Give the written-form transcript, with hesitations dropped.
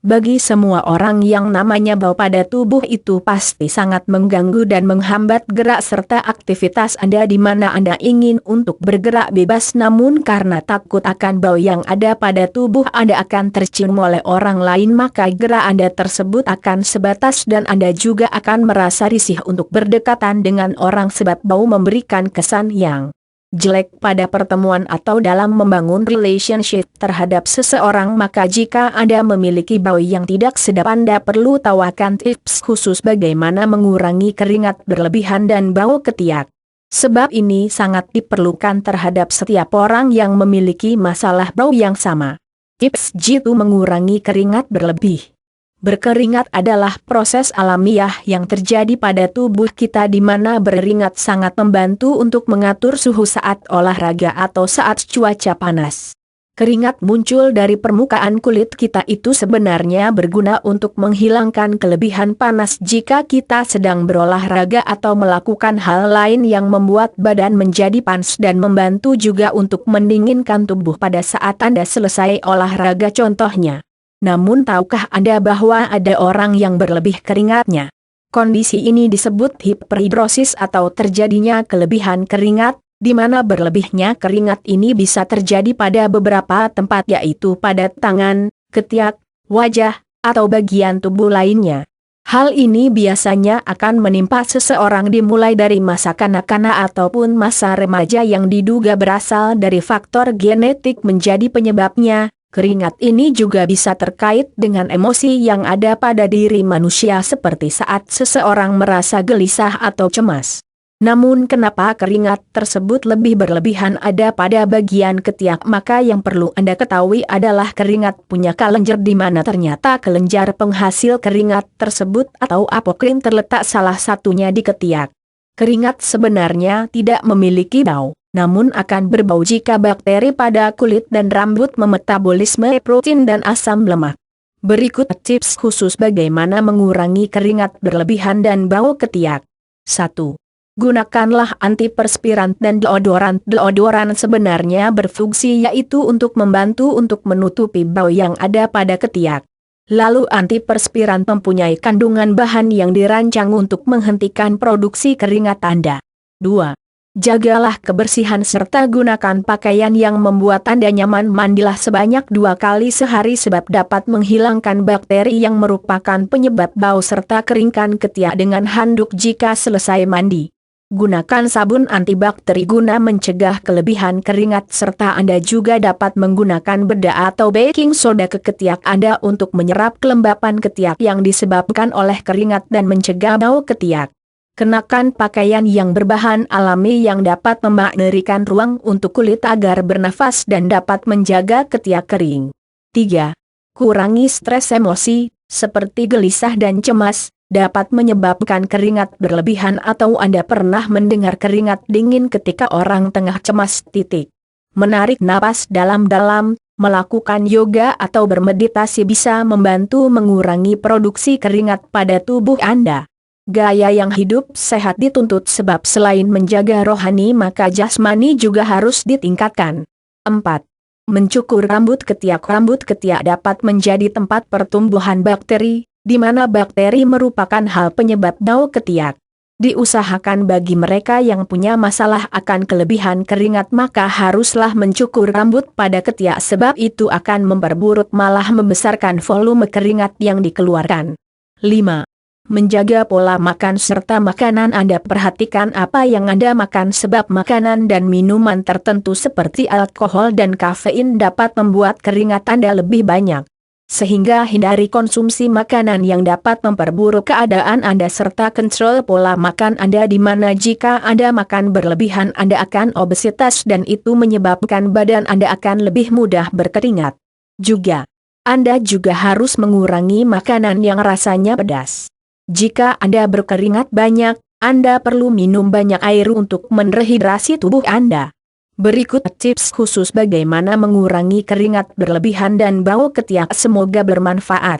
Bagi semua orang yang namanya bau pada tubuh itu pasti sangat mengganggu dan menghambat gerak serta aktivitas Anda di mana Anda ingin untuk bergerak bebas, namun karena takut akan bau yang ada pada tubuh Anda akan tercium oleh orang lain, maka gerak Anda tersebut akan sebatas dan Anda juga akan merasa risih untuk berdekatan dengan orang sebab bau memberikan kesan yang jelek pada pertemuan atau dalam membangun relationship terhadap seseorang. Maka jika Anda memiliki bau yang tidak sedap, Anda perlu tahu akan tips khusus bagaimana mengurangi keringat berlebihan dan bau ketiak. Sebab ini sangat diperlukan terhadap setiap orang yang memiliki masalah bau yang sama. Tips jitu mengurangi keringat berlebih. Berkeringat adalah proses alamiah yang terjadi pada tubuh kita di mana berkeringat sangat membantu untuk mengatur suhu saat olahraga atau saat cuaca panas. Keringat muncul dari permukaan kulit kita itu sebenarnya berguna untuk menghilangkan kelebihan panas jika kita sedang berolahraga atau melakukan hal lain yang membuat badan menjadi panas dan membantu juga untuk mendinginkan tubuh pada saat Anda selesai olahraga contohnya. Namun tahukah Anda bahwa ada orang yang berlebih keringatnya? Kondisi ini disebut hiperhidrosis atau terjadinya kelebihan keringat, di mana berlebihnya keringat ini bisa terjadi pada beberapa tempat yaitu pada tangan, ketiak, wajah, atau bagian tubuh lainnya. Hal ini biasanya akan menimpa seseorang dimulai dari masa kanak-kanak ataupun masa remaja yang diduga berasal dari faktor genetik menjadi penyebabnya. Keringat ini juga bisa terkait dengan emosi yang ada pada diri manusia seperti saat seseorang merasa gelisah atau cemas. Namun kenapa keringat tersebut lebih berlebihan ada pada bagian ketiak? Maka yang perlu Anda ketahui adalah keringat punya kelenjar di mana ternyata kelenjar penghasil keringat tersebut atau apokrin terletak salah satunya di ketiak. Keringat sebenarnya tidak memiliki bau, namun akan berbau jika bakteri pada kulit dan rambut memetabolisme protein dan asam lemak. Berikut tips khusus bagaimana mengurangi keringat berlebihan dan bau ketiak. 1. Gunakanlah antiperspiran dan deodoran. Deodoran sebenarnya berfungsi yaitu untuk membantu untuk menutupi bau yang ada pada ketiak. Lalu antiperspiran mempunyai kandungan bahan yang dirancang untuk menghentikan produksi keringat Anda. 2. Jagalah kebersihan serta gunakan pakaian yang membuat Anda nyaman. Mandilah sebanyak 2 kali sehari sebab dapat menghilangkan bakteri yang merupakan penyebab bau serta keringkan ketiak dengan handuk jika selesai mandi. Gunakan sabun antibakteri guna mencegah kelebihan keringat serta Anda juga dapat menggunakan bedak atau baking soda ke ketiak Anda untuk menyerap kelembapan ketiak yang disebabkan oleh keringat dan mencegah bau ketiak. Kenakan pakaian yang berbahan alami yang dapat memberikan ruang untuk kulit agar bernafas dan dapat menjaga ketiak kering. 3. Kurangi stres emosi, seperti gelisah dan cemas, dapat menyebabkan keringat berlebihan atau Anda pernah mendengar keringat dingin ketika orang tengah cemas. Menarik napas dalam-dalam, melakukan yoga atau bermeditasi bisa membantu mengurangi produksi keringat pada tubuh Anda. Gaya yang hidup sehat dituntut sebab selain menjaga rohani maka jasmani juga harus ditingkatkan. 4. Mencukur rambut ketiak. Rambut ketiak dapat menjadi tempat pertumbuhan bakteri, di mana bakteri merupakan hal penyebab bau ketiak. Diusahakan bagi mereka yang punya masalah akan kelebihan keringat maka haruslah mencukur rambut pada ketiak sebab itu akan memperburuk malah membesarkan volume keringat yang dikeluarkan. 5. Menjaga pola makan serta makanan Anda. Perhatikan apa yang Anda makan sebab makanan dan minuman tertentu seperti alkohol dan kafein dapat membuat keringat Anda lebih banyak. Sehingga hindari konsumsi makanan yang dapat memperburuk keadaan Anda serta kontrol pola makan Anda di mana jika Anda makan berlebihan Anda akan obesitas dan itu menyebabkan badan Anda akan lebih mudah berkeringat. Juga, Anda juga harus mengurangi makanan yang rasanya pedas. Jika Anda berkeringat banyak, Anda perlu minum banyak air untuk merehidrasi tubuh Anda. Berikut tips khusus bagaimana mengurangi keringat berlebihan dan bau ketiak semoga bermanfaat.